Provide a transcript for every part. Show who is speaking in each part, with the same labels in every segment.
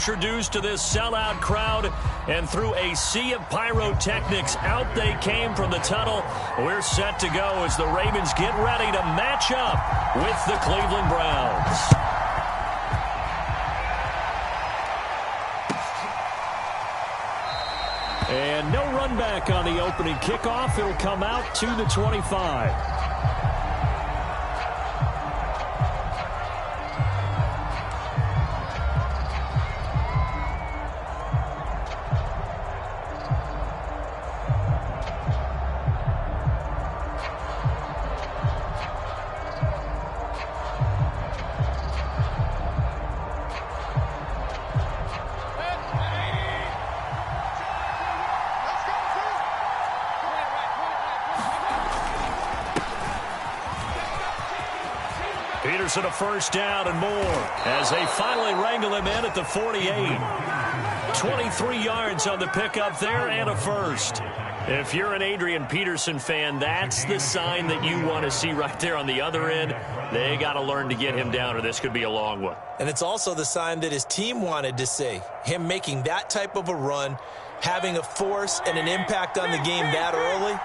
Speaker 1: introduced to this sellout crowd, and through a sea of pyrotechnics, out they came from the tunnel. We're set to go as the Ravens get ready to match up with the Cleveland Browns. And no run back on the opening kickoff. It'll come out to the 25. Peterson a first down and more as they finally wrangle him in at the 48. 23 yards on the pickup there and a first. If you're an Adrian Peterson fan, that's the sign that you want to see right there on the other end. They got to learn to get him down, or this could be a long one.
Speaker 2: And it's also the sign that his team wanted to see. Him making that type of a run, having a force and an impact on the game that early,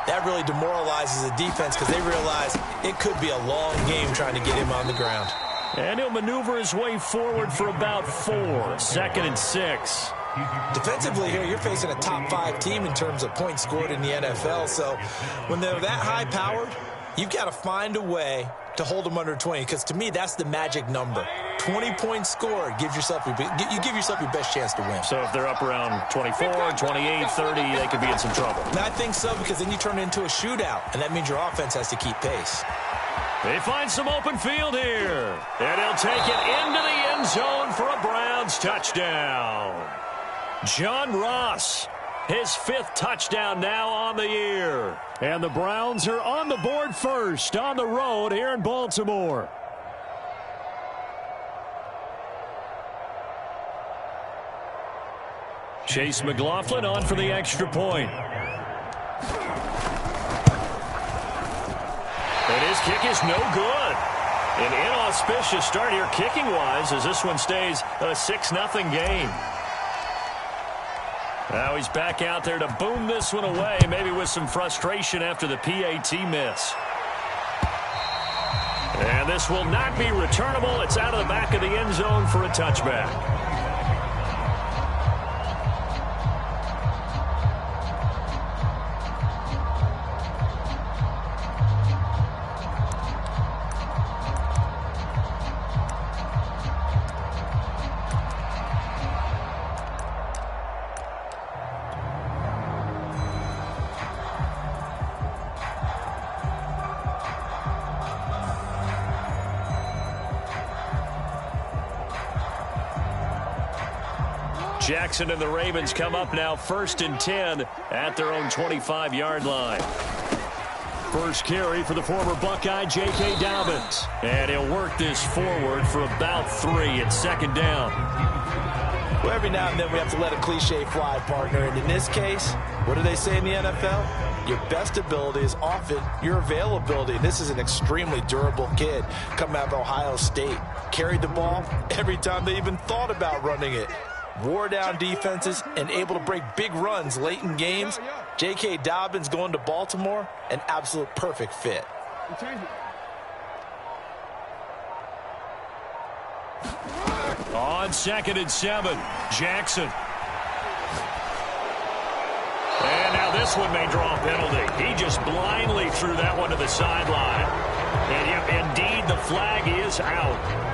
Speaker 2: that really demoralizes the defense because they realize it could be a long game trying to get him on the ground.
Speaker 1: And he'll maneuver his way forward for about 4. 2nd and 6.
Speaker 2: Defensively here, you're facing a top 5 team in terms of points scored in the NFL. So when they're that high-powered, you've got to find a way to hold them under 20, because to me, that's the magic number. 20 points scored, you give yourself your best chance to win.
Speaker 1: So if they're up around 24, 28, 30, they could be in some trouble.
Speaker 2: And I think so, because then you turn it into a shootout, and that means your offense has to keep pace.
Speaker 1: They find some open field here, and he'll take it into the end zone for a Browns touchdown. John Ross, his 5th touchdown now on the year. And the Browns are on the board first on the road here in Baltimore. Chase McLaughlin on for the extra point. And his kick is no good. An inauspicious start here kicking-wise as this one stays a 6-0 game. Now he's back out there to boom this one away, maybe with some frustration after the PAT miss. And this will not be returnable. It's out of the back of the end zone for a touchback. Jackson and the Ravens come up now 1st and 10 at their own 25-yard line. First carry for the former Buckeye, J.K. Dobbins. And he'll work this forward for about 3 at 2nd down.
Speaker 2: Well, every now and then we have to let a cliche fly, partner. And in this case, what do they say in the NFL? Your best ability is often your availability. This is an extremely durable kid coming out of Ohio State. Carried the ball every time they even thought about running it. Wore down defenses and able to break big runs late in games. J.K. Dobbins going to Baltimore, an absolute perfect fit.
Speaker 1: On 2nd and 7, Jackson. And now this one may draw a penalty. He just blindly threw that one to the sideline. And yep, indeed, the flag is out.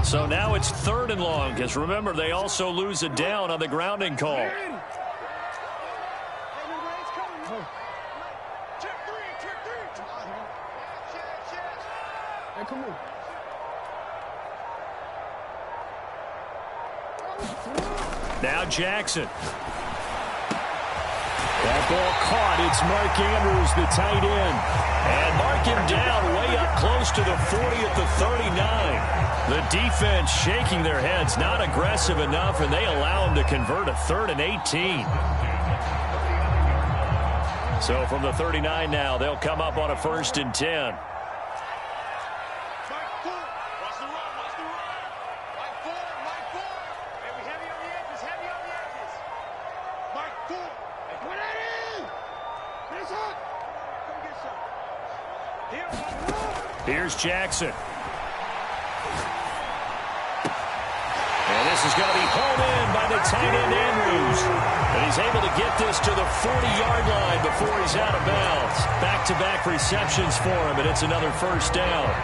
Speaker 1: So now it's 3rd and long, because remember, they also lose a down on the grounding call. Now Jackson. That ball caught. It's Mark Andrews, the tight end. And mark him down way up close to the 40 at the 39. The defense shaking their heads, not aggressive enough, and they allow him to convert a 3rd and 18. So from the 39 now, they'll come up on a 1st and 10. Here's Jackson. And this is going to be hauled in by the tight end Andrews. And he's able to get this to the 40-yard line before he's out of bounds. Back-to-back receptions for him, and it's another 1st down.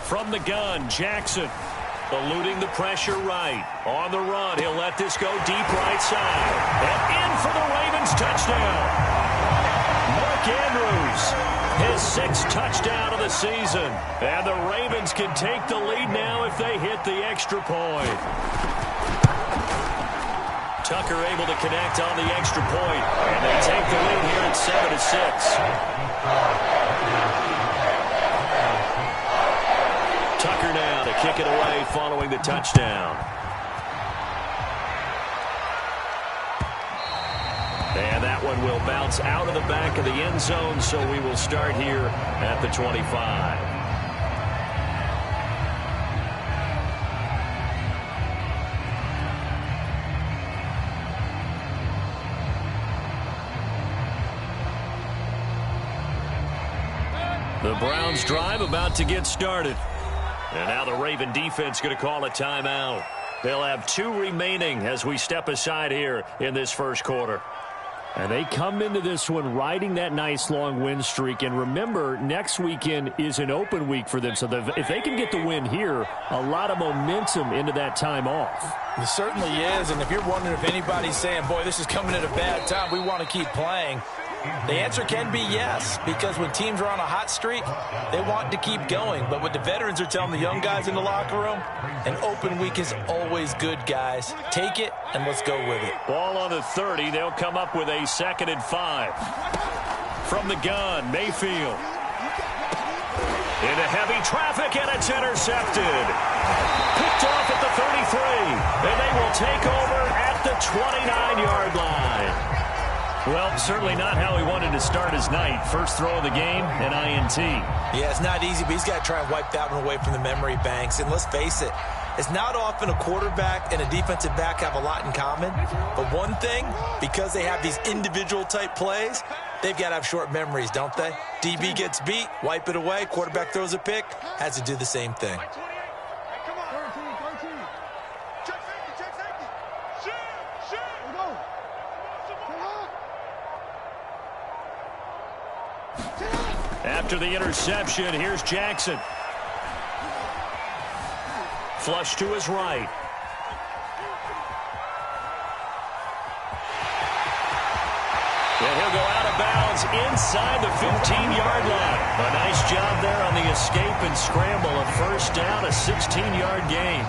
Speaker 1: From the gun, Jackson eluding the pressure right. On the run, he'll let this go deep right side. And in for the Ravens touchdown. Mark Andrews, his 6th touchdown of the season. And the Ravens can take the lead now if they hit the extra point. Tucker able to connect on the extra point. And they take the lead here at 7-6. Tucker now to kick it away following the touchdown. And that one will bounce out of the back of the end zone, so we will start here at the 25. The Browns drive about to get started. And now the Raven defense going to call a timeout. They'll have 2 remaining as we step aside here in this 1st quarter. And they come into this one riding that nice long win streak. And remember, next weekend is an open week for them. So if they can get the win here, a lot of momentum into that time off.
Speaker 2: It certainly is. And if you're wondering if anybody's saying, boy, this is coming at a bad time, we want to keep playing, the answer can be yes, because when teams are on a hot streak, they want to keep going. But what the veterans are telling the young guys in the locker room, an open week is always good, guys. Take it, and let's go with it.
Speaker 1: Ball on the 30. They'll come up with a 2nd and 5. From the gun, Mayfield. Into heavy traffic, and it's intercepted. Picked off at the 33. And they will take over at the 29-yard line. Well, certainly not how he wanted to start his night. First throw of the game, an INT.
Speaker 2: Yeah, it's not easy, but he's got to try and wipe that one away from the memory banks. And let's face it, it's not often a quarterback and a defensive back have a lot in common. But one thing, because they have these individual type plays, they've got to have short memories, don't they? DB gets beat, wipe it away, quarterback throws a pick, has to do the same thing.
Speaker 1: After the interception, here's Jackson. Flush to his right. And he'll go out of bounds inside the 15-yard line. A nice job there on the escape and scramble. A 1st down, a 16-yard gain.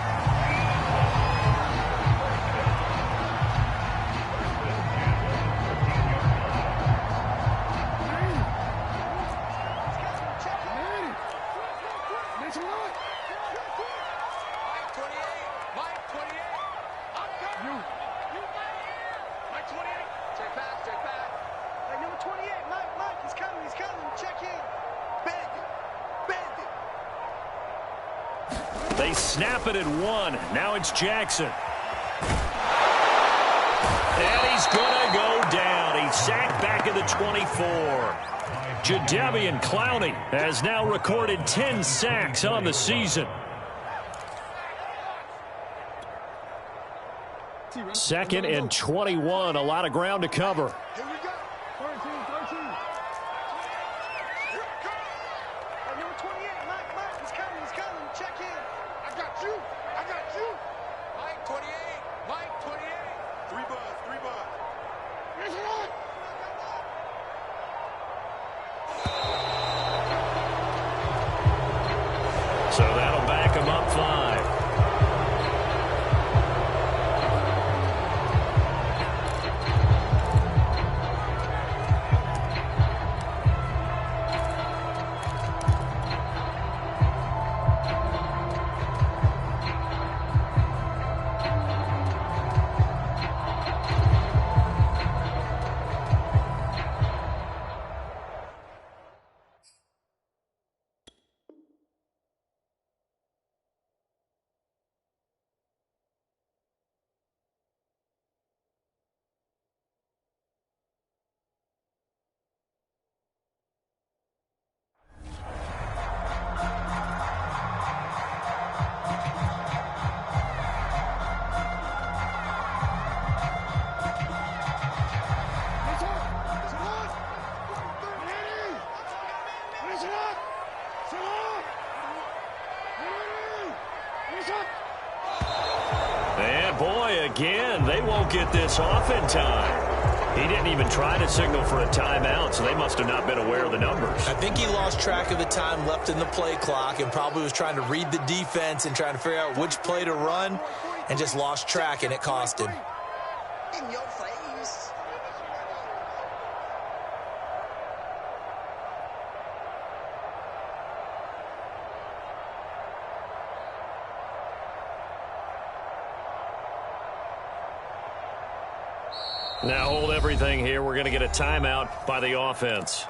Speaker 1: They snap it at 1. Now it's Jackson. And he's going to go down. He's sacked back at the 24. Jadeveon Clowney has now recorded 10 sacks on the season. 2nd and 21. A lot of ground to cover. boy, again, they won't get this off in time. He didn't even try to signal for a timeout, so they must have not been aware of the numbers.
Speaker 2: I think he lost track of the time left in the play clock and probably was trying to read the defense and trying to figure out which play to run and just lost track, and it cost him.
Speaker 3: In your face.
Speaker 1: Now hold everything here. We're going to get a timeout by the offense.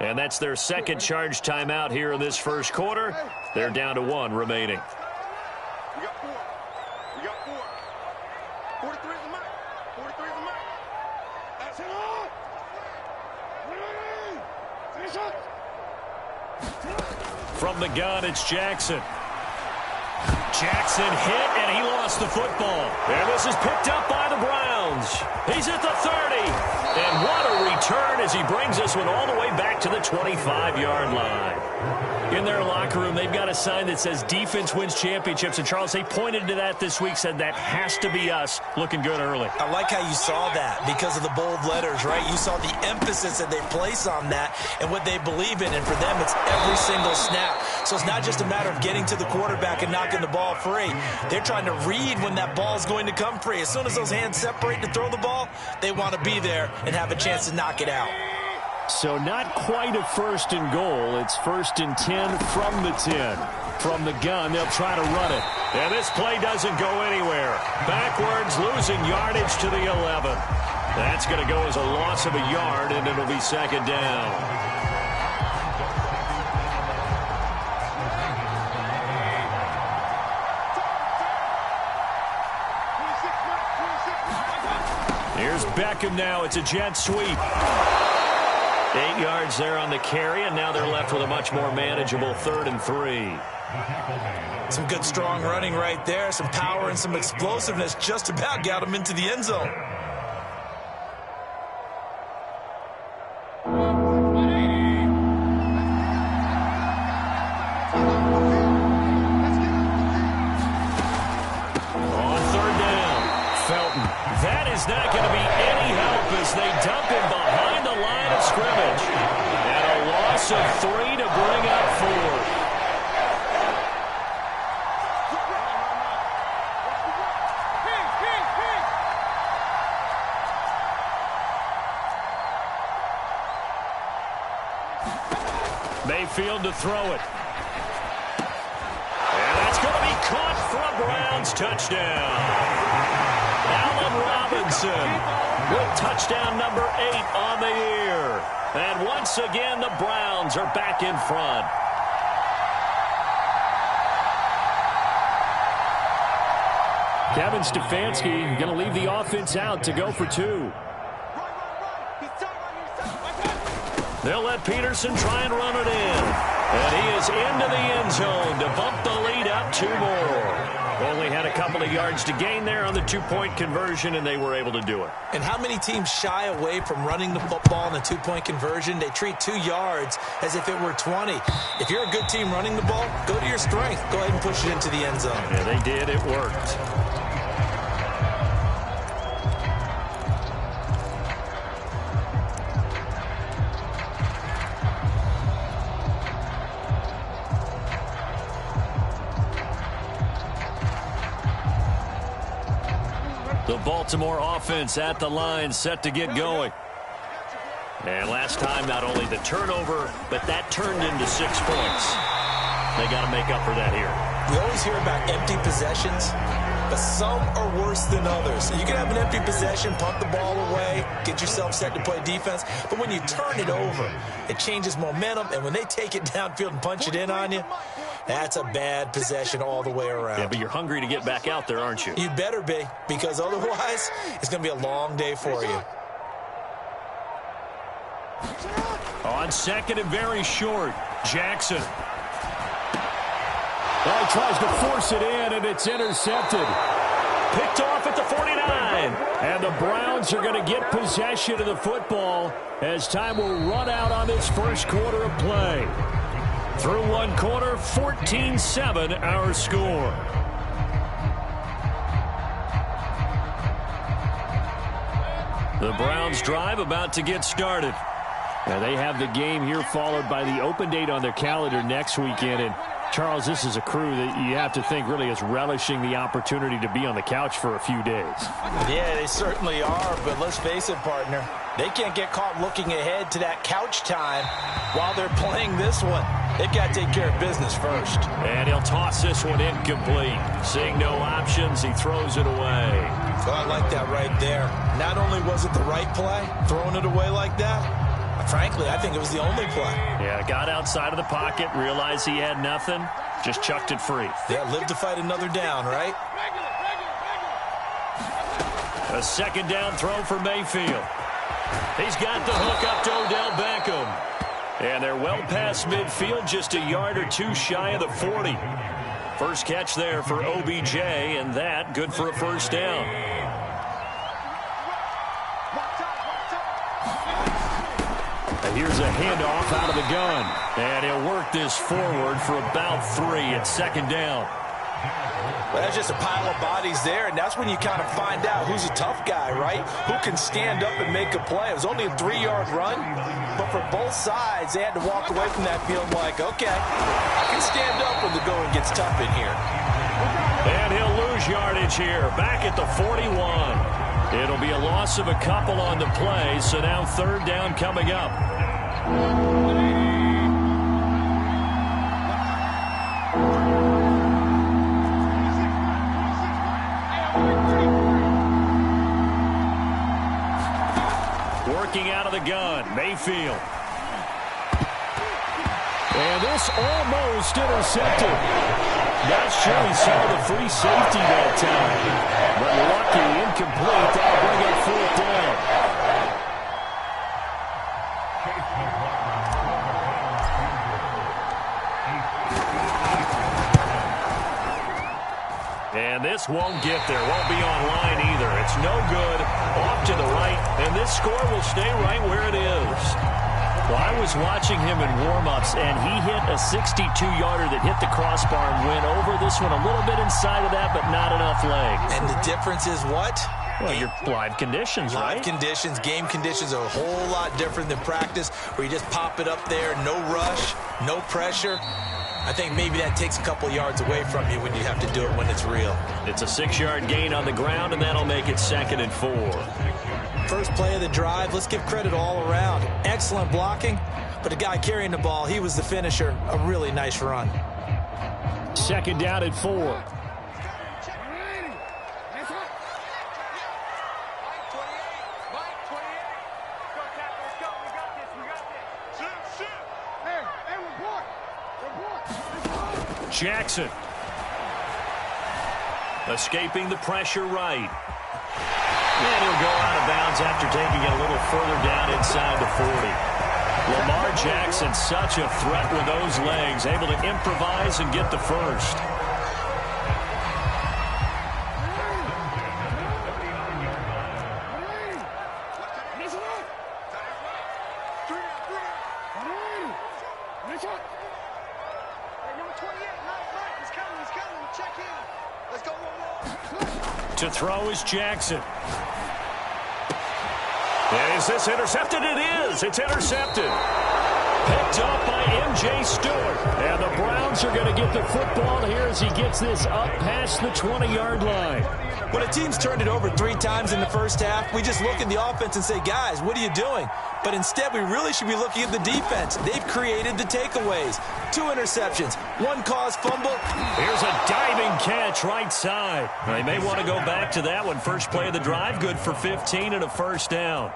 Speaker 1: And that's their second charge timeout here in this first quarter. They're down to 1 remaining.
Speaker 3: We got 4. We got 4. 43 is the mark. 43 is the mark. That's it all. Finish up.
Speaker 1: From the gun, it's Jackson. Jackson hit, and he lost the football. And this is picked up by the Browns. He's at the 30. And what a return as he brings this one all the way back to the 25-yard line. In their locker room, they've got a sign that says defense wins championships. And, Charles, they pointed to that this week, said that has to be us. Looking good early.
Speaker 2: I like how you saw that because of the bold letters, right? You saw the emphasis that they place on that and what they believe in. And for them, it's every single snap. So it's not just a matter of getting to the quarterback and knocking the ball free. They're trying to read when that ball is going to come free. As soon as those hands separate to throw the ball, they want to be there and have a chance to knock it out.
Speaker 1: So not quite a 1st and goal. It's 1st and 10 from the 10. From the gun, they'll try to run it. And this play doesn't go anywhere. Backwards, losing yardage to the 11. That's going to go as a loss of a yard, and it'll be 2nd down. Here's Beckham now. It's a jet sweep. 8 yards there on the carry, and now they're left with a much more manageable 3rd and 3.
Speaker 2: Some good, strong running right there. Some power and some explosiveness just about got them into the end zone.
Speaker 1: On 3rd down, Felton. That is not going to be any help as they dump him behind the line of scrimmage. And a loss of 3 to bring up 4. Mayfield to throw it. And that's going to be caught for a Browns touchdown. Allen Robinson with touchdown number 8 on the year. And once again, the Browns are back in front. Kevin Stefanski going to leave the offense out to go for 2. They'll let Peterson try and run it in. And he is into the end zone to bump the lead up 2 more. Only had a couple of yards to gain there on the 2-point conversion, and they were able to do it.
Speaker 2: And how many teams shy away from running the football in the 2-point conversion? They treat 2 yards as if it were 20. If you're a good team running the ball, go to your strength. Go ahead and push it into the end zone.
Speaker 1: Yeah, they did. It worked. The Baltimore offense at the line, set to get going. And last time, not only the turnover, but that turned into 6 points. They got to make up for that here.
Speaker 2: We always hear about empty possessions, but some are worse than others. You can have an empty possession, punt the ball away, get yourself set to play defense, but when you turn it over, it changes momentum, and when they take it downfield and punch it in on you, that's a bad possession all the way around.
Speaker 1: Yeah, but you're hungry to get back out there, aren't you?
Speaker 2: You better be, because otherwise, it's going to be a long day for you.
Speaker 1: On 2nd and very short, Jackson. Well, he tries to force it in, and it's intercepted. Picked off at the 49. And the Browns are going to get possession of the football as time will run out on this first quarter of play. Through 1 quarter, 14-7 our score. The Browns drive about to get started.
Speaker 4: Now they have the game here followed by the open date on their calendar next weekend. And Charles, this is a crew that you have to think really is relishing the opportunity to be on the couch for a few days.
Speaker 2: Yeah, they certainly are, but let's face it, partner. They can't get caught looking ahead to that couch time while they're playing this one. They've got to take care of business first.
Speaker 1: And he'll toss this one incomplete. Seeing no options, he throws it away.
Speaker 2: Oh, I like that right there. Not only was it the right play, throwing it away like that, frankly, I think it was the only play.
Speaker 1: Yeah, got outside of the pocket, realized he had nothing, just chucked it free.
Speaker 2: Yeah, live to fight another down, right?
Speaker 1: A second down throw for Mayfield. He's got the hook up to Odell Beckham. And they're well past midfield, just a yard or two shy of the 40. First catch there for OBJ, and that good for a first down.
Speaker 4: Here's a handoff out of the gun.
Speaker 1: And he'll work this forward for about 3 at second down.
Speaker 2: Well, that's just a pile of bodies there, and that's when you kind of find out who's a tough guy, right? Who can stand up and make a play. It was only a 3-yard run, but for both sides, they had to walk away from that field like, okay, I can stand up when the going gets tough in here.
Speaker 1: And he'll lose yardage here, back at the 41. It'll be a loss of a couple on the play, so now third down coming up. Working out of the gun, Mayfield.
Speaker 4: And this almost intercepted. Not sure he saw the free safety that time. But lucky, incomplete. That'll bring up fourth down.
Speaker 1: And this won't get there. Won't be online either. It's no good. Off to the right. And this score will stay right where it is. Well, I was watching him in warm-ups, and he hit a 62-yarder that hit the crossbar and went over. This one a little bit inside of that, but not enough legs.
Speaker 2: And the difference is what?
Speaker 1: Well, your live conditions, right?
Speaker 2: Live conditions, game conditions are a whole lot different than practice, where you just pop it up there, no rush, no pressure. I think maybe that takes a couple yards away from you when you have to do it when it's real.
Speaker 1: It's a 6-yard gain on the ground, and that'll make it 2nd and 4.
Speaker 2: First play of the drive, let's give credit all around. Excellent blocking, but the guy carrying the ball, he was the finisher. A really nice run.
Speaker 4: Second down at 4.
Speaker 1: Jackson. Escaping the pressure right. And he'll go out of bounds after taking it a little further down inside the 40. Lamar Jackson, such a threat with those legs, able to improvise and get the first. To throw is Jackson. And is this intercepted? It is. It's intercepted. Picked up by M.J. Stewart. And the Browns are going to get the football here as he gets this up past the 20-yard line.
Speaker 2: When a team's turned it over 3 times in the first half, we just look at the offense and say, guys, what are you doing? But instead, we really should be looking at the defense. They've created the takeaways. 2 interceptions, 1 caused fumble.
Speaker 1: Here's a diving catch right side. They may want to go back to that one. First play of the drive, good for 15 and a first down.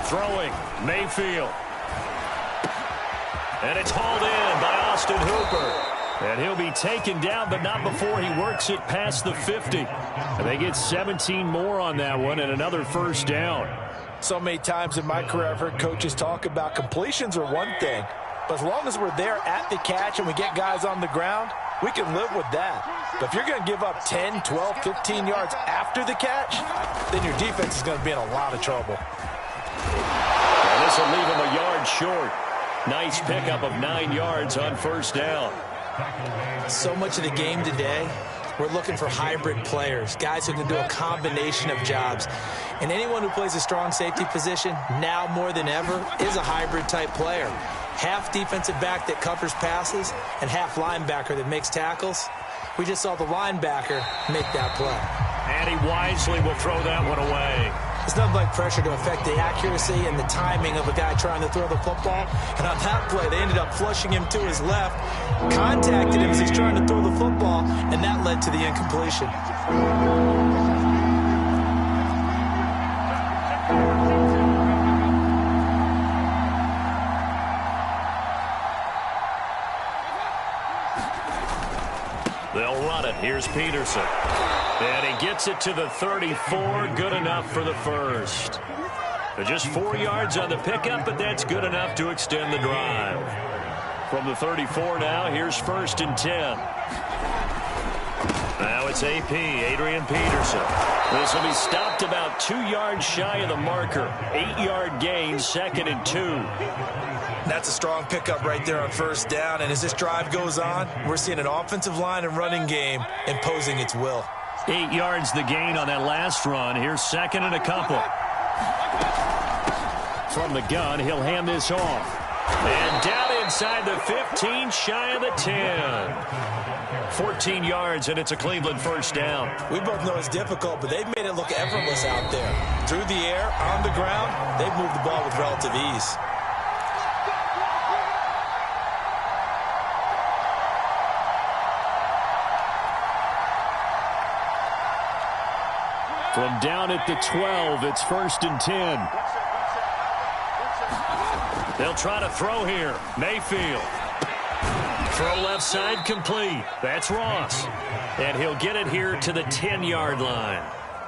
Speaker 1: Throwing, Mayfield. And it's hauled in by Austin Hooper. And he'll be taken down, but not before he works it past the 50. And they get 17 more on that one and another first down.
Speaker 2: So many times in my career, I've heard coaches talk about completions are one thing. But as long as we're there at the catch and we get guys on the ground, we can live with that. But if you're going to give up 10, 12, 15 yards after the catch, then your defense is going to be in a lot of trouble.
Speaker 1: And this will leave him a yard short. Nice pickup of 9 yards on first down.
Speaker 2: So much of the game today We're looking for hybrid players, guys who can do a combination of jobs. And anyone who plays a strong safety position, now more than ever, is a hybrid-type player. Half defensive back that covers passes and half linebacker that makes tackles. We just saw the linebacker make that play.
Speaker 1: And he wisely will throw that one away.
Speaker 2: It's nothing like pressure to affect the accuracy and the timing of a guy trying to throw the football. And on that play, they ended up flushing him to his left, contacted him as he's trying to throw the football, and that led to the incompletion.
Speaker 1: They'll run it. Here's Peterson. And he gets it to the 34. Good enough for the first. Just 4 yards on the pickup, but that's good enough to extend the drive. From the 34 now, here's 1st and 10. Now it's AP, Adrian Peterson. This will be stopped about 2 yards shy of the marker. 8-yard gain, 2nd and 2.
Speaker 2: That's a strong pickup right there on 1st down. And as this drive goes on, we're seeing an offensive line and running game imposing its will.
Speaker 1: 8 yards the gain on that last run. Here's 2nd and a couple. From the gun, he'll hand this off. And down inside the 15, shy of the 10. 14 yards, and it's a Cleveland 1st down.
Speaker 2: We both know it's difficult, but they've made it look effortless out there. Through the air, on the ground, they've moved the ball with relative ease.
Speaker 4: From down at the 12, it's 1st and 10.
Speaker 1: They'll try to throw here. Mayfield. Throw left side complete. That's Ross. And he'll get it here to the 10-yard line.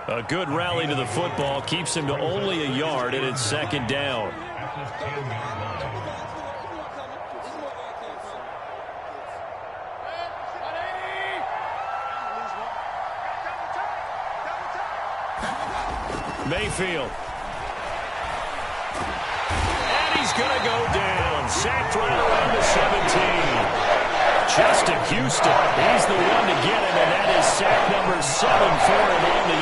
Speaker 1: A good rally to the football keeps him to only a yard, and it's 2nd down. Mayfield. And he's going to go down. Sacked right around the 17. Justin Houston. He's the one to get him, and that is sack number 7 for him on the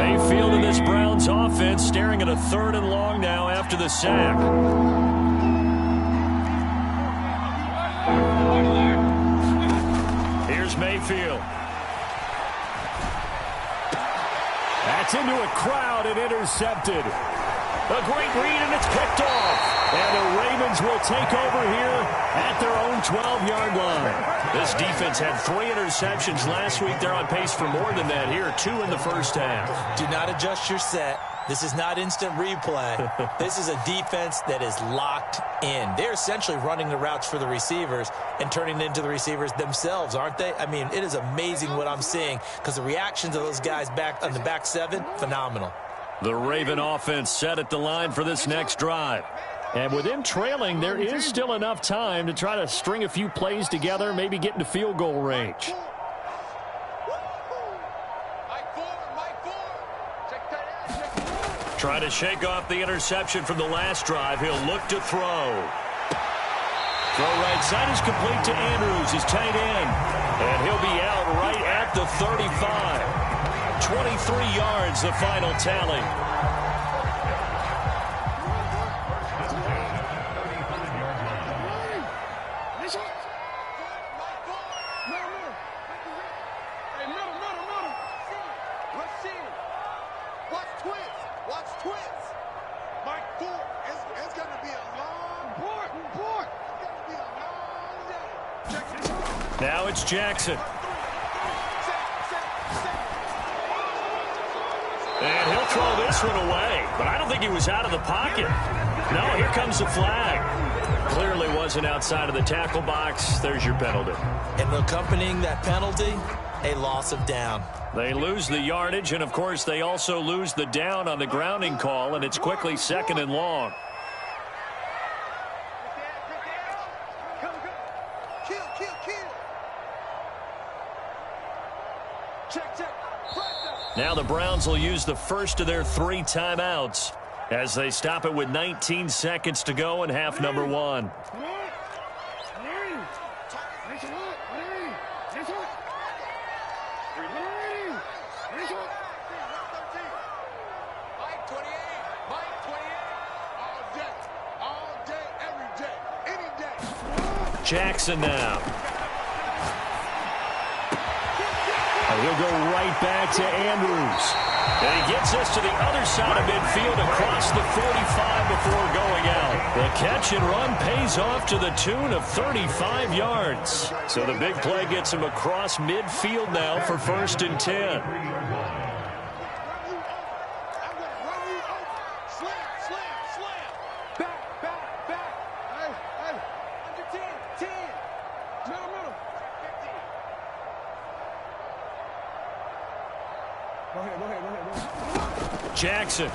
Speaker 1: year. Mayfield in this Browns offense staring at a 3rd and long now after the sack. Here's Mayfield. That's into a crowd and intercepted. A great read, and it's picked off. And the Ravens will take over here at their own 12-yard line. This defense had 3 interceptions last week. They're on pace for more than that here, 2 in the 1st half.
Speaker 2: Do not adjust your set. This is not instant replay. This is a defense that is locked in. They're essentially running the routes for the receivers and turning it into the receivers themselves, aren't they? I mean, it is amazing what I'm seeing because the reactions of those guys back on the back 7, phenomenal.
Speaker 1: The Raven offense set at the line for this next drive.
Speaker 4: And with them trailing, there is still enough time to try to string a few plays together, maybe get into field goal range.
Speaker 1: Trying to shake off the interception from the last drive. He'll look to throw. Throw right side is complete to Andrews, his tight end. And he'll be out right at the 35. 23 yards, the final tally. Now it's Jackson. And he'll throw this one away. But I don't think he was out of the pocket. No, here comes the flag. Clearly wasn't outside of the tackle box. There's your penalty.
Speaker 2: And accompanying that penalty, a loss of down.
Speaker 1: They lose the yardage, and, of course, they also lose the down on the grounding call, and it's quickly 2nd and long. Now the Browns will use the first of their 3 timeouts as they stop it with 19 seconds to go in half number 1. Jackson now. He'll go right back to Andrews. And he gets this to the other side of midfield across the 45 before going out. The catch and run pays off to the tune of 35 yards. So the big play gets him across midfield now for 1st and 10. Jackson.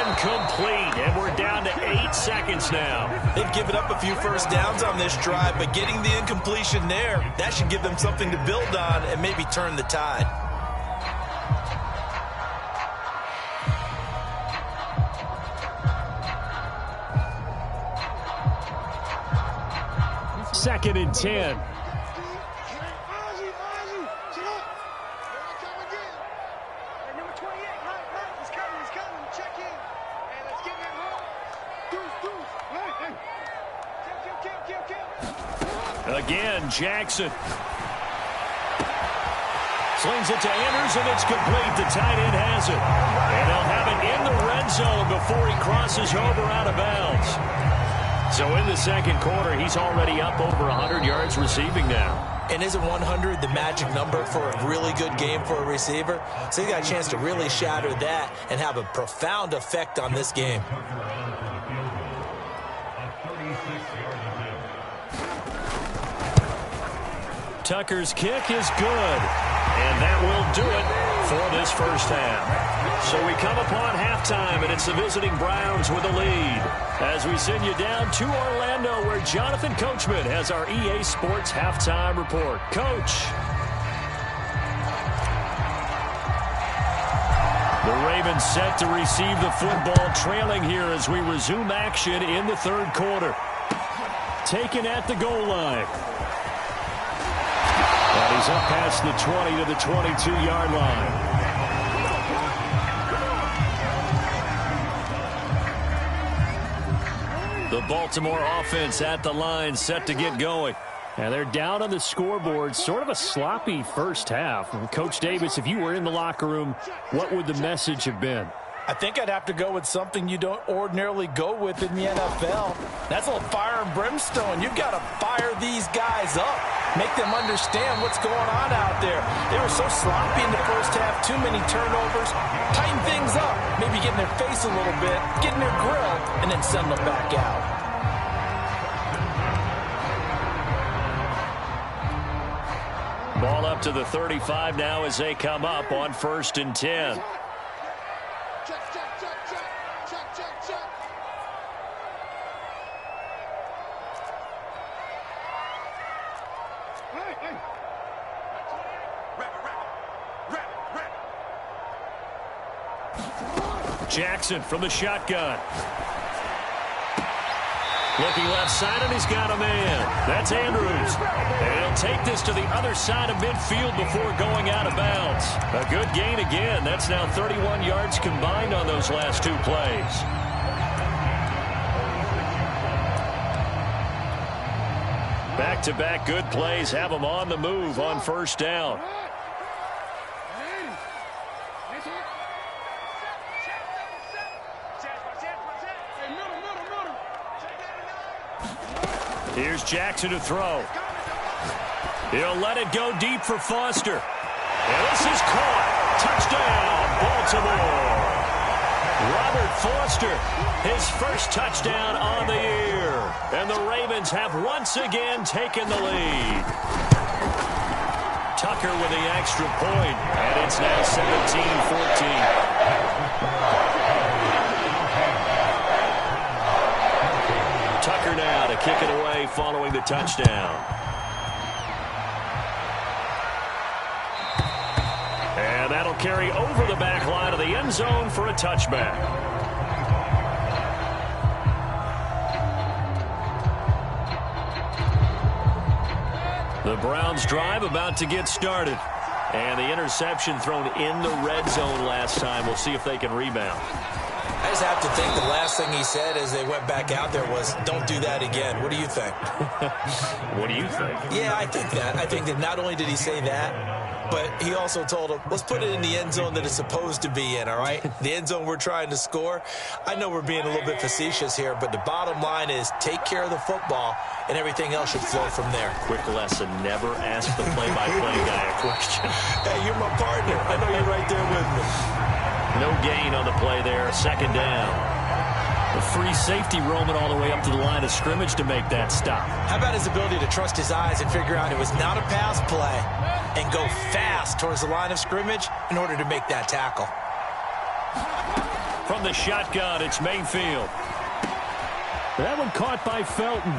Speaker 1: Incomplete, and we're down to 8 seconds now.
Speaker 2: They've given up a few first downs on this drive, but getting the incompletion there, that should give them something to build on and maybe turn the tide.
Speaker 1: Second and 10. Again, Jackson. Slings it to Andrews, and it's complete. The tight end has it. And they'll have it in the red zone before he crosses over out of bounds. So in the second quarter, he's already up over 100 yards receiving now.
Speaker 2: And isn't 100 the magic number for a really good game for a receiver? So he got a chance to really shatter that and have a profound effect on this game.
Speaker 1: Tucker's kick is good, and that will do it for this first half. So we come upon halftime, and it's the visiting Browns with a lead. As we send you down to Orlando, where Jonathan Coachman has our EA Sports halftime report. Coach. The Ravens set to receive the football, trailing here as we resume action in the third quarter. Taken at the goal line. And he's up past the 20 to the 22-yard line. The Baltimore offense at the line, set to get going. And they're down on the scoreboard. Sort of a sloppy first half. Coach Davis, if you were in the locker room, what would the message have been?
Speaker 2: I think I'd have to go with something you don't ordinarily go with in the NFL. That's a little fire and brimstone. You've got to fire these guys up. Make them understand what's going on out there. They were so sloppy in the first half. Too many turnovers. Tighten things up. Maybe get in their face a little bit. Get in their grill. And then send them back out.
Speaker 1: Ball up to the 35 now as they come up on 1st and 10. Jackson from the shotgun. Looking left side, and he's got a man. That's Andrews. And he'll take this to the other side of midfield before going out of bounds. A good gain again. That's now 31 yards combined on those last two plays. Back-to-back good plays have them on the move on first down. Here's Jackson to throw. He'll let it go deep for Foster. And this is caught. Touchdown, Baltimore. Robert Foster, his first touchdown on the year. And the Ravens have once again taken the lead. Tucker with the extra point, and it's now 17-14. Tucker now to kick it away following the touchdown. And that'll carry over the back line of the end zone for a touchback. The Browns drive about to get started. And the interception thrown in the red zone last time. We'll see if they can rebound.
Speaker 2: I just have to think the last thing he said as they went back out there was, don't do that again. What do you think?
Speaker 4: What do you think?
Speaker 2: Yeah, I think that. I think that not only did he say that, but he also told him, let's put it in the end zone that it's supposed to be in, all right? The end zone we're trying to score. I know we're being a little bit facetious here, but the bottom line is take care of the football, and everything else should flow from there.
Speaker 4: Quick lesson, never ask the play-by-play guy a question.
Speaker 2: Hey, you're my partner. I know you're right there with me.
Speaker 1: No gain on the play there. Second down. The free safety roaming all the way up to the line of scrimmage to make that stop.
Speaker 2: How about his ability to trust his eyes and figure out it was not a pass play and go fast towards the line of scrimmage in order to make that tackle?
Speaker 1: From the shotgun, it's Mayfield.
Speaker 4: That one caught by Felton.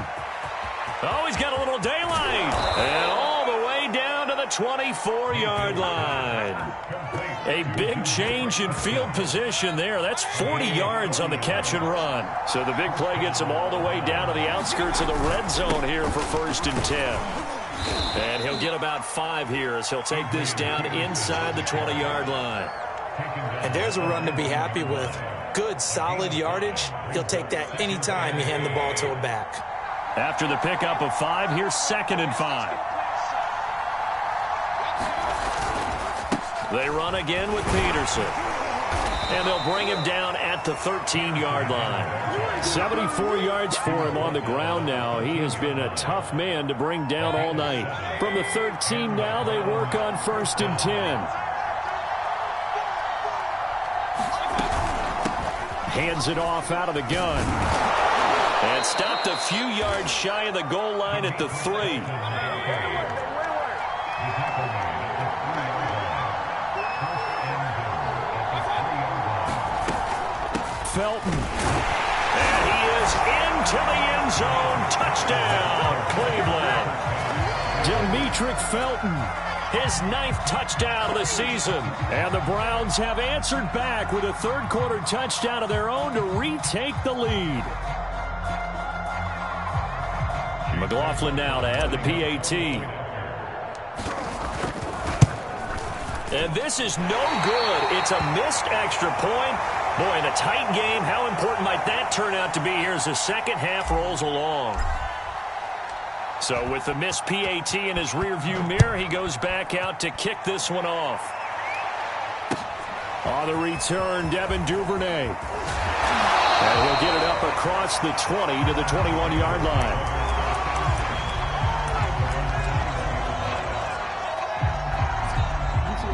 Speaker 1: Oh, he's got a little daylight. And all the way down to the 24-yard line. A big change in field position there. That's 40 yards on the catch and run. So the big play gets him all the way down to the outskirts of the red zone here for 1st and 10. And he'll get about 5 here as he'll take this down inside the 20-yard line.
Speaker 2: And there's a run to be happy with. Good, solid yardage. He'll take that anytime you hand the ball to a back.
Speaker 1: After the pickup of 5, here's 2nd and 5. They run again with Peterson. And they'll bring him down at the 13-yard line.
Speaker 4: 74 yards for him on the ground now. He has been a tough man to bring down all night. From the 13 now, they work on 1st and 10. Hands it off out of the gun.
Speaker 1: And stopped a few yards shy of the goal line at the 3.
Speaker 4: Felton.
Speaker 1: And he is into the end zone. Touchdown, Cleveland.
Speaker 4: Demetric Felton.
Speaker 1: His 9th touchdown of the season.
Speaker 4: And the Browns have answered back with a third-quarter touchdown of their own to retake the lead.
Speaker 1: McLaughlin now to add the PAT. And this is no good. It's a missed extra point. Boy, in a tight game, how important might that turn out to be here as the second half rolls along? So with the missed PAT in his rearview mirror, he goes back out to kick this one off.
Speaker 4: On the return, Devin Duvernay. And he'll get it up across the 20 to the 21-yard line.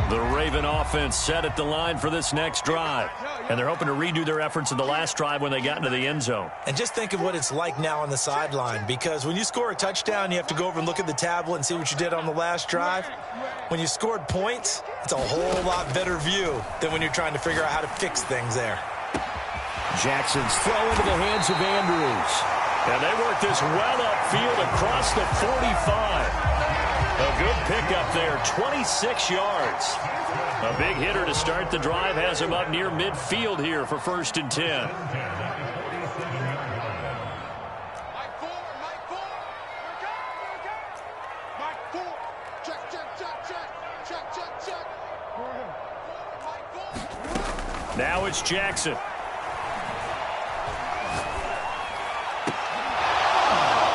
Speaker 1: The Raven offense set at the line for this next drive. And they're hoping to redo their efforts in the last drive when they got into the end zone.
Speaker 2: And just think of what it's like now on the sideline, because when you score a touchdown, you have to go over and look at the tablet and see what you did on the last drive. When you scored points, it's a whole lot better view than when you're trying to figure out how to fix things there.
Speaker 4: Jackson's throw into the hands of Andrews.
Speaker 1: And they work this well upfield across the 45. A good pickup there, 26 yards. A big hitter to start the drive has him up near midfield here for 1st and 10.
Speaker 3: Mike 4, Mike 4. Mike 4. Check. Mike 4.
Speaker 1: Now it's Jackson.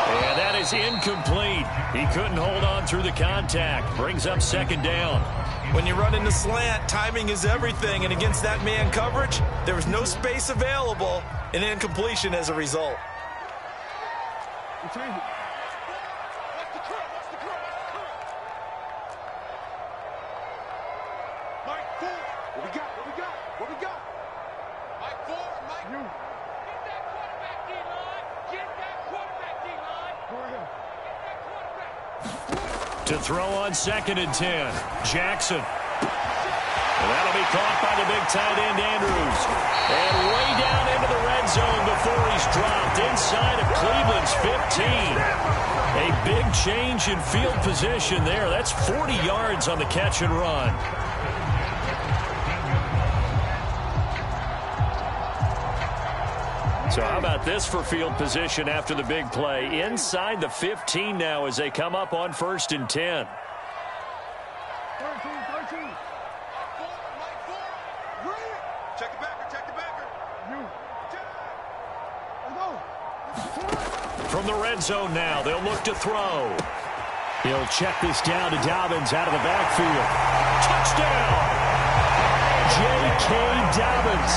Speaker 1: And that is incomplete. He couldn't hold on through the contact. Brings up 2nd down.
Speaker 2: When you run in the slant, timing is everything, and against that man coverage, there was no space available, and incompletion as a result.
Speaker 3: What's the curl? Mike 4. What we got? Mike 4, Mike. You. Get that quarterback, D-line. Go ahead.
Speaker 1: To throw on 2nd and 10. Jackson. And that'll be caught by the big tight end, Andrews. And way down into the red zone before he's dropped inside of Cleveland's 15. A big change in field position there. That's 40 yards on the catch and run. So how about this for field position after the big play? Inside the 15 now as they come up on 1st and 10.
Speaker 3: 13. Check the backer.
Speaker 1: From the red zone now, they'll look to throw.
Speaker 4: He'll check this down to Dobbins out of the backfield.
Speaker 1: Touchdown! J.K. Dobbins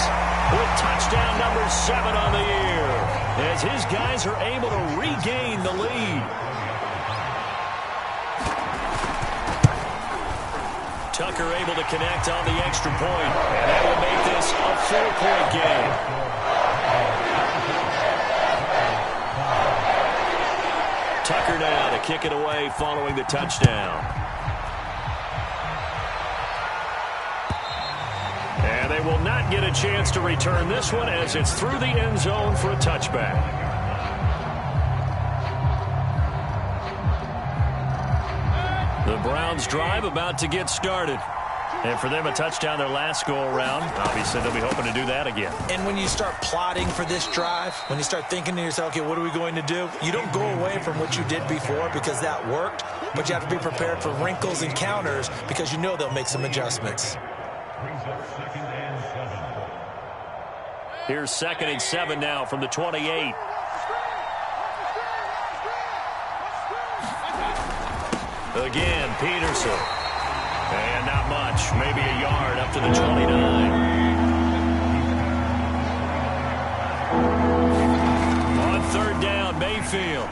Speaker 1: with touchdown number 7 on the year, as his guys are able to regain the lead. Tucker able to connect on the extra point, and that will make this a 4-point game. Tucker now to kick it away following the touchdown. And they will not get a chance to return this one as it's through the end zone for a touchback. The Browns drive about to get started. And for them, a touchdown their last go-around. Obviously, they'll be hoping to do that again.
Speaker 2: And when you start plotting for this drive, when you start thinking to yourself, okay, what are we going to do? You don't go away from what you did before because that worked, but you have to be prepared for wrinkles and counters because you know they'll make some adjustments.
Speaker 1: Here's 2nd and 7 now from the 28. Again, Peterson. And not much, maybe a yard up to the 29. On 3rd down, Mayfield.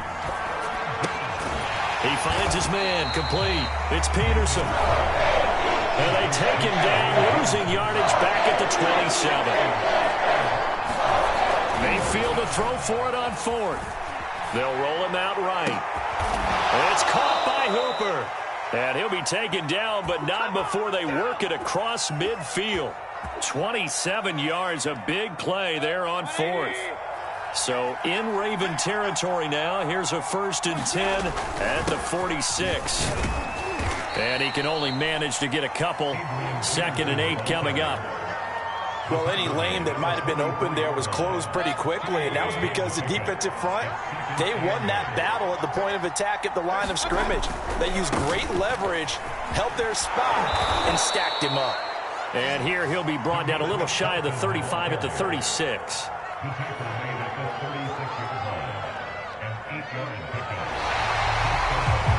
Speaker 1: He finds his man, complete. It's Peterson. And they take him down, losing yardage back at the 27. Mayfield to throw for it on 4th. They'll roll him out right. It's caught by Hooper. And he'll be taken down, but not before they work it across midfield. 27 yards, a big play there on 4th. So in Raven territory now, here's a 1st and 10 at the 46. And he can only manage to get a couple. 2nd and 8 coming up.
Speaker 2: Well, any lane that might have been open there was closed pretty quickly, and that was because the defensive front, they won that battle at the point of attack at the line of scrimmage. They used great leverage, held their spot, and stacked him up.
Speaker 1: And here he'll be brought down a little shy of the 35 at the 36.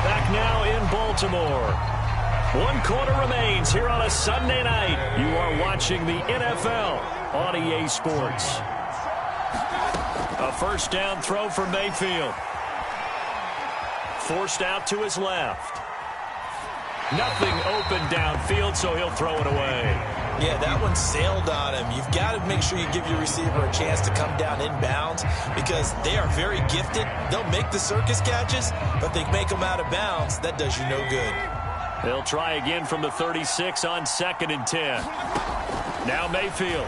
Speaker 1: Back now in Baltimore. 1 quarter remains here on a Sunday night. You are watching the NFL on EA Sports. A 1st down throw for Mayfield. Forced out to his left. Nothing open downfield, so he'll throw it away.
Speaker 2: Yeah, that one sailed on him. You've got to make sure you give your receiver a chance to come down inbounds because they are very gifted. They'll make the circus catches, but they make them out of bounds. That does you no good.
Speaker 1: They'll try again from the 36 on 2nd and 10. Now Mayfield.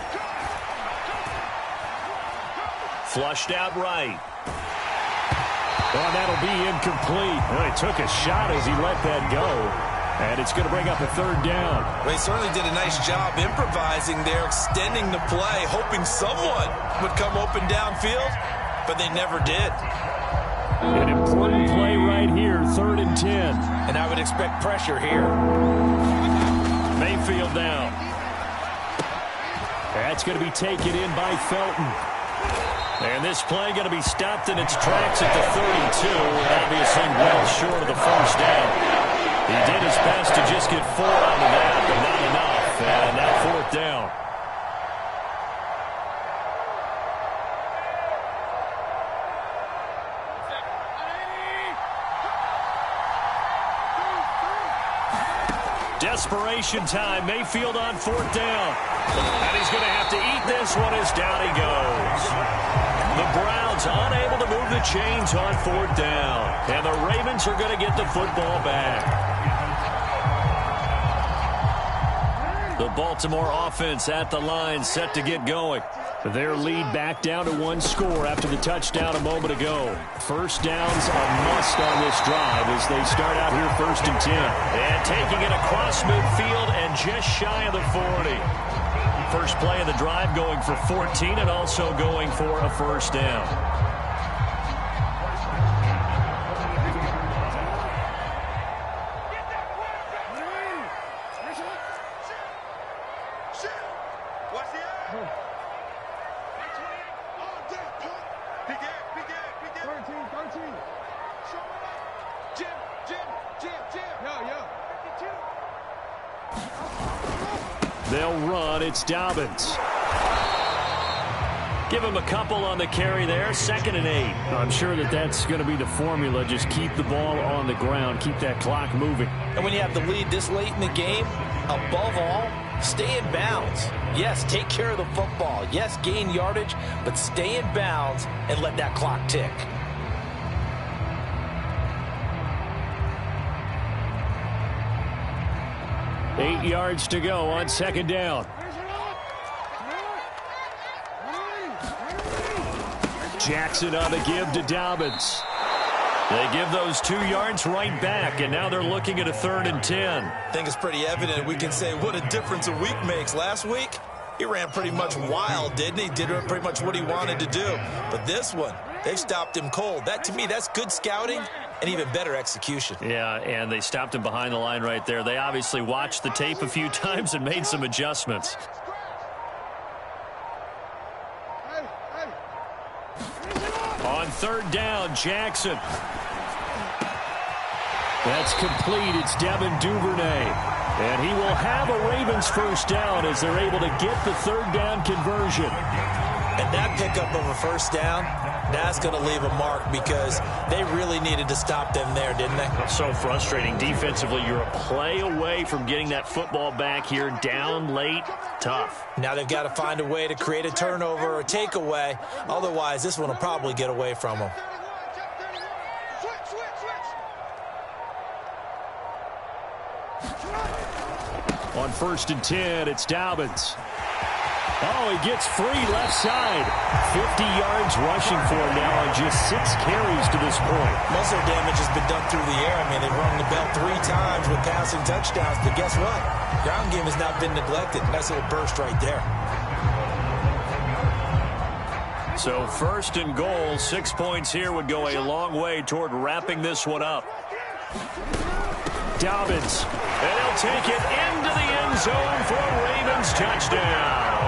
Speaker 1: Flushed out right.
Speaker 4: Well, that'll be incomplete. Well, he took a shot as he let that go. And it's going to bring up a 3rd down.
Speaker 2: Well, he certainly did a nice job improvising there, extending the play, hoping someone would come open downfield, but they never did.
Speaker 4: An important play right here, 3rd and 10.
Speaker 2: And I would expect pressure here.
Speaker 1: Mayfield now.
Speaker 4: That's going to be taken in by Felton.
Speaker 1: And this play going to be stopped in its tracks at the 32, and obviously well short of the 1st down. He did his best to just get 4 out of that, but not enough. And now 4th down. Desperation time. Mayfield on 4th down. And he's going to have to eat this one as down he goes. The Browns unable to move the chains on 4th down. And the Ravens are going to get the football back. The Baltimore offense at the line set to get going.
Speaker 4: Their lead back down to 1 score after the touchdown a moment ago. 1st down's a must on this drive as they start out here 1st and 10.
Speaker 1: And taking it across midfield and just shy of the 40. First play of the drive going for 14 and also going for a 1st down.
Speaker 4: They'll run. It's Dobbins.
Speaker 1: Give him a couple on the carry there. 2nd and 8.
Speaker 4: I'm sure that's going to be the formula. Just keep the ball on the ground. Keep that clock moving.
Speaker 2: And when you have the lead this late in the game, above all, stay in bounds. Yes, take care of the football. Yes, gain yardage, but stay in bounds and let that clock tick.
Speaker 4: Eight yards to go on 2nd down. Jackson on the give to Dobbins.
Speaker 1: They give those 2 yards right back, and now they're looking at a 3rd and 10.
Speaker 2: I think it's pretty evident. We can say what a difference a week makes. Last week, he ran pretty much wild, didn't he? Did pretty much what he wanted to do. But this one, they've stopped him cold. That, to me, that's good scouting and even better execution.
Speaker 1: Yeah, and they stopped him behind the line right there. They obviously watched the tape a few times and made some adjustments. On 3rd down, Jackson.
Speaker 4: That's complete. It's Devin Duvernay. And he will have a Ravens 1st down as they're able to get the 3rd down conversion.
Speaker 2: And that pickup of a 1st down, that's going to leave a mark because they really needed to stop them there, didn't they?
Speaker 1: So frustrating. Defensively, you're a play away from getting that football back here. Down late, tough.
Speaker 2: Now they've got to find a way to create a turnover or a takeaway. Otherwise, this one will probably get away from them.
Speaker 4: On 1st and 10, it's Dobbins. Oh, he gets free left side. 50 yards rushing for him now on just 6 carries to this point.
Speaker 2: Most of their damage has been done through the air. I mean, they've rung the bell 3 times with passing touchdowns. But guess what? Ground game has not been neglected. Nice little burst right there.
Speaker 1: So 1st and goal, 6 points here would go a long way toward wrapping this one up.
Speaker 4: Dobbins.
Speaker 1: And he'll take it into the end zone for a Ravens touchdown.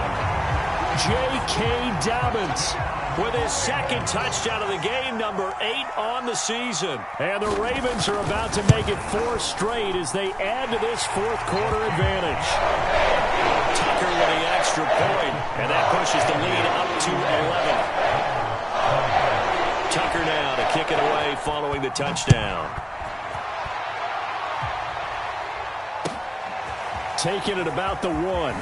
Speaker 4: J.K. Dobbins
Speaker 1: with his 2nd touchdown of the game, number 8 on the season.
Speaker 4: And the Ravens are about to make it 4 straight as they add to this 4th quarter advantage.
Speaker 1: Tucker with the extra point, and that pushes the lead up to 11. Tucker now to kick it away following the touchdown.
Speaker 4: Taking it about the 1.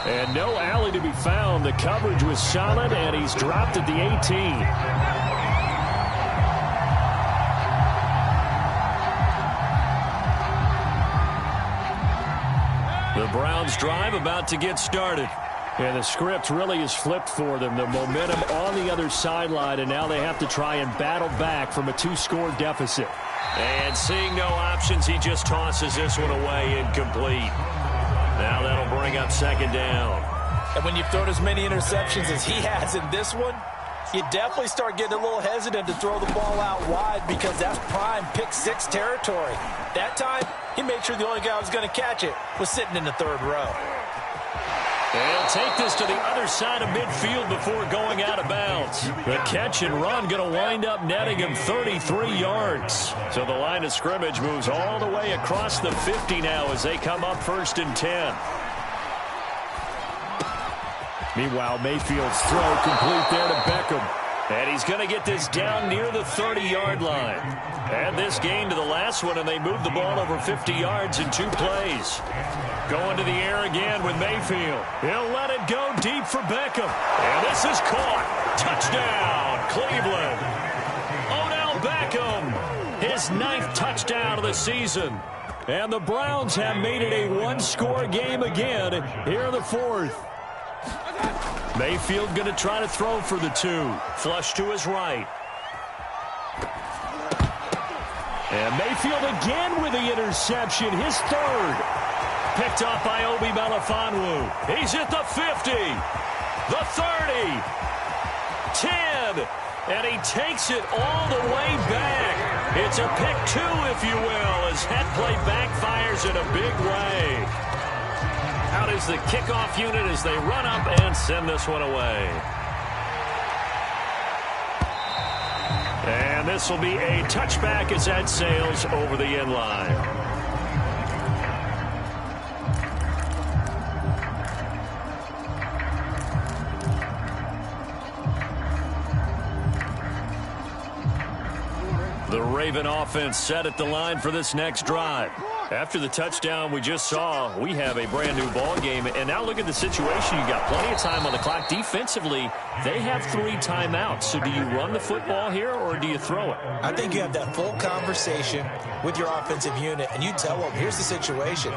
Speaker 4: And no alley to be found. The coverage was solid, and he's dropped at the 18.
Speaker 1: The Browns drive about to get started.
Speaker 4: And the script really is flipped for them. The momentum on the other sideline, and now they have to try and battle back from a 2-score deficit.
Speaker 1: And seeing no options, he just tosses this one away, incomplete. Now that'll bring up 2nd down.
Speaker 2: And when you've thrown as many interceptions as he has in this one, you definitely start getting a little hesitant to throw the ball out wide because that's prime pick-6 territory. That time, he made sure the only guy who was going to catch it was sitting in the 3rd row.
Speaker 1: They'll take this to the other side of midfield before going out of bounds. The catch and run going to wind up netting him 33 yards. So the line of scrimmage moves all the way across the 50 now as they come up 1st and 10.
Speaker 4: Meanwhile, Mayfield's throw complete there to Beckham.
Speaker 1: And he's going to get this down near the 30-yard line. Add this game to the last one, and they moved the ball over 50 yards in 2 plays. Going to the air again with Mayfield. He'll let it go deep for Beckham. And this is caught. Touchdown, Cleveland. Odell Beckham, his 9th touchdown of the season.
Speaker 4: And the Browns have made it a 1-score game again here in the 4th.
Speaker 1: Mayfield going to try to throw for the 2. Flush to his right.
Speaker 4: And Mayfield again with the interception, his 3rd.
Speaker 1: Picked up by Obi Melifonwu. He's at the 50, the 30, 10, and he takes it all the way back. It's a pick 2, if you will, as that play backfires in a big way. Out is the kickoff unit as they run up and send this one away. And this will be a touchback as that sails over the end line. The Raven offense set at the line for this next drive. After the touchdown we just saw, we have a brand new ball game. And now look at the situation. You got plenty of time on the clock. Defensively, they have 3 timeouts. So do you run the football here or do you throw it?
Speaker 2: I think you have that full conversation with your offensive unit, and you tell them, here's the situation.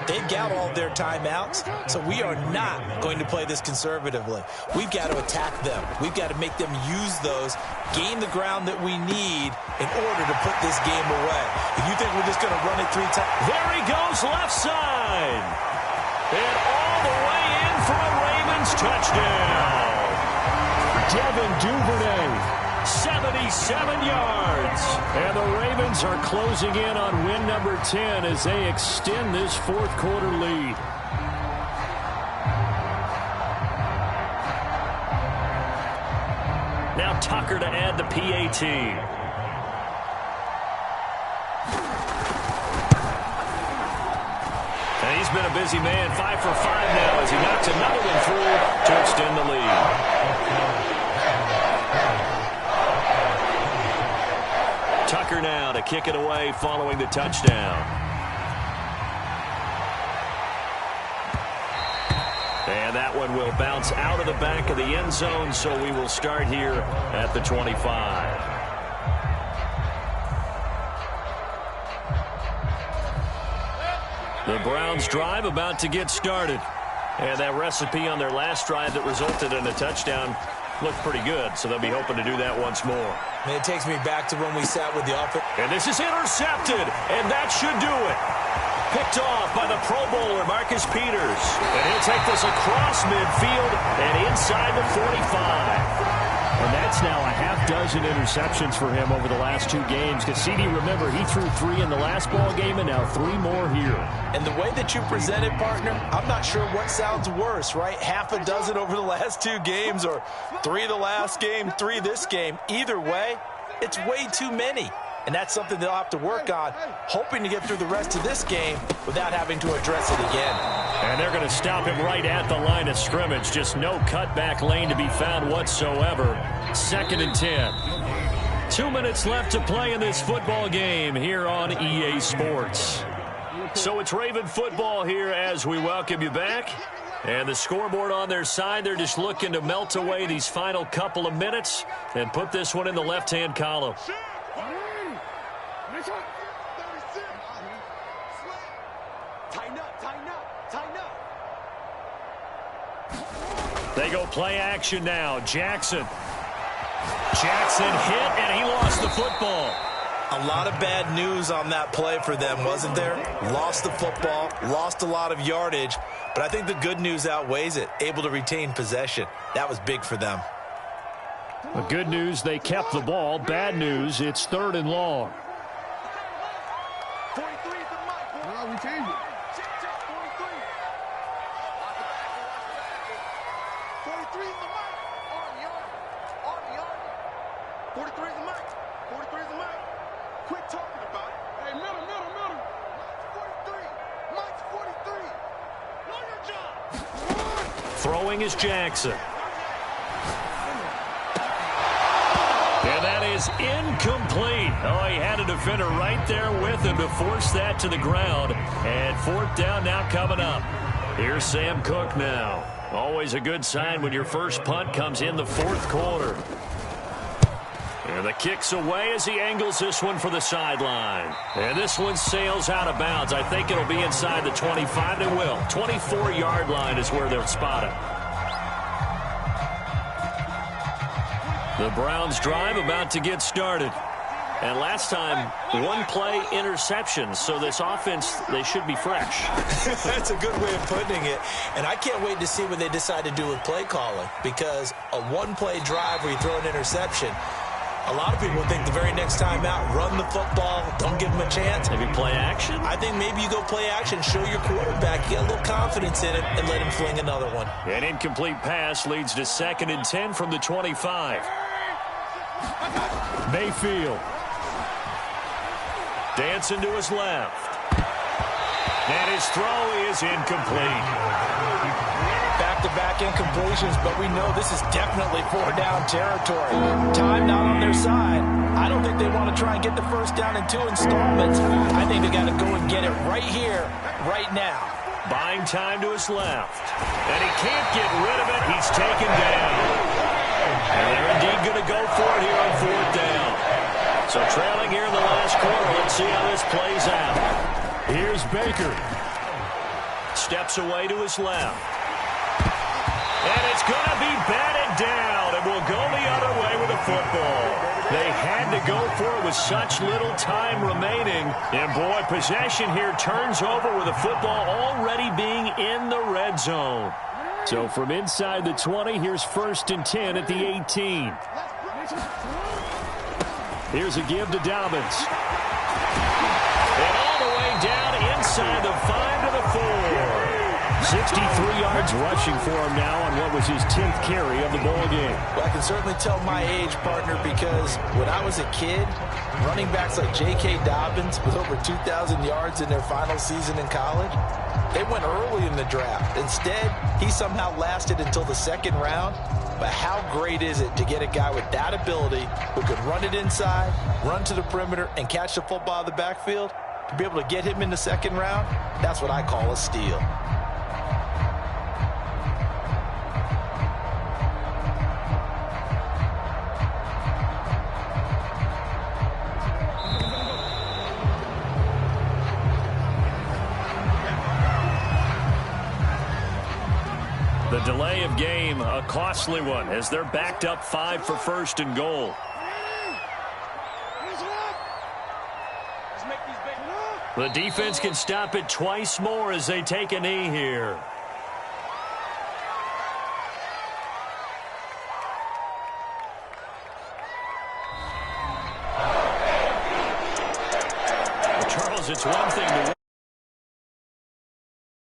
Speaker 2: They've got all their timeouts, so we are not going to play this conservatively. We've got to attack them. We've got to make them use those, gain the ground that we need in order to put this game away. If you think we're just going to run it 3 times.
Speaker 1: There he goes, left side. And all the way in for a Ravens touchdown.
Speaker 4: Devin Duvernay.
Speaker 1: 77 yards.
Speaker 4: And the Ravens are closing in on win number 10 as they extend this fourth quarter lead.
Speaker 1: Now Tucker to add the PAT. And he's been a busy man, 5 for 5 now as he knocks another one through to extend the lead. Tucker now to kick it away following the touchdown. And that one will bounce out of the back of the end zone, so we will start here at the 25. The Browns drive about to get started. And that recipe on their last drive that resulted in a touchdown looked pretty good, so they'll be hoping to do that once more.
Speaker 2: Man, it takes me back to when we sat with the offense.
Speaker 1: And this is intercepted, and that should do it. Picked off by the Pro Bowler, Marcus Peters. And he'll take this across midfield and inside the 45.
Speaker 4: And that's now a half-dozen interceptions for him over the last 2 games. Because CD, remember, he threw 3 in the last ball game and now 3 more here.
Speaker 2: And the way that you present it, partner, I'm not sure what sounds worse, right? Half a dozen over the last 2 games or 3 the last game, 3 this game. Either way, it's way too many. And that's something they'll have to work on, hoping to get through the rest of this game without having to address it again.
Speaker 1: And they're going to stop him right at the line of scrimmage. Just no cutback lane to be found whatsoever. 2nd and 10. 2 minutes left to play in this football game here on EA Sports. So it's Raven football here as we welcome you back. And the scoreboard on their side, they're just looking to melt away these final couple of minutes and put this one in the left-hand column. They go play action now. Jackson hit, and he lost the football.
Speaker 2: A lot of bad news on that play for them, wasn't there? Lost the football, lost a lot of yardage, but I think the good news outweighs it. Able to retain possession. That was big for them.
Speaker 4: The good news, they kept the ball. Bad news, it's 3rd and long.
Speaker 3: 43 is the mic. No, we changed it. Check, 43. 43 is the mic. On the arm. 43 is the mic. 43 is the mic. Quit talking about it. Hey, middle. Mike's 43. Know your job.
Speaker 1: Throwing is Jackson. And that is incomplete. Oh, he had a defender right there with him to force that to the ground. And 4th down now coming up. Here's Sam Cook now. Always a good sign when your first punt comes in the 4th quarter. And the kick's away as he angles this one for the sideline. And this one sails out of bounds. I think it'll be inside the 25. It will. 24-yard line is where they'll spot it. The Browns drive about to get started. And last time, 1 play interception. So this offense, they should be fresh.
Speaker 2: That's a good way of putting it. And I can't wait to see what they decide to do with play calling. Because a 1-play drive where you throw an interception, a lot of people think the very next time out, run the football, don't give them a chance.
Speaker 1: Maybe play action?
Speaker 2: I think maybe you go play action, show your quarterback, get a little confidence in it, and let him fling another one.
Speaker 1: An incomplete pass leads to 2nd and 10 from the 25.
Speaker 4: Mayfield.
Speaker 1: Dancing to his left. And his throw is incomplete.
Speaker 2: Back back-to-back incompletions, but we know this is definitely four-down territory. Time not on their side. I don't think they want to try and get the first down in 2 installments. I think they got to go and get it right here, right now.
Speaker 1: Buying time to his left. And he can't get rid of it. He's taken down. And they're indeed going to go for it here on 4th down. So trailing here in the last quarter. Let's see how this plays out.
Speaker 4: Here's Baker.
Speaker 1: Steps away to his left. And it's going to be batted down, and will go the other way with the football. They had to go for it with such little time remaining. And, boy, possession here turns over with the football already being in the red zone.
Speaker 4: So from inside the 20, here's 1st and 10 at the 18. Here's a give to Dobbins.
Speaker 1: And all the way down inside the 5 to the 4.
Speaker 4: 63 yards rushing for him now on what was his 10th carry of the ball game.
Speaker 2: Well, I can certainly tell my age, partner, because when I was a kid, running backs like J.K. Dobbins with over 2,000 yards in their final season in college, they went early in the draft. Instead, he somehow lasted until the 2nd round. But how great is it to get a guy with that ability who can run it inside, run to the perimeter, and catch the football in the backfield? To be able to get him in the 2nd round, that's what I call a steal.
Speaker 1: The delay of game, a costly one, as they're backed up 5 for 1st and goal. The defense can stop it twice more as they take a knee here. Well, Charles, it's one thing to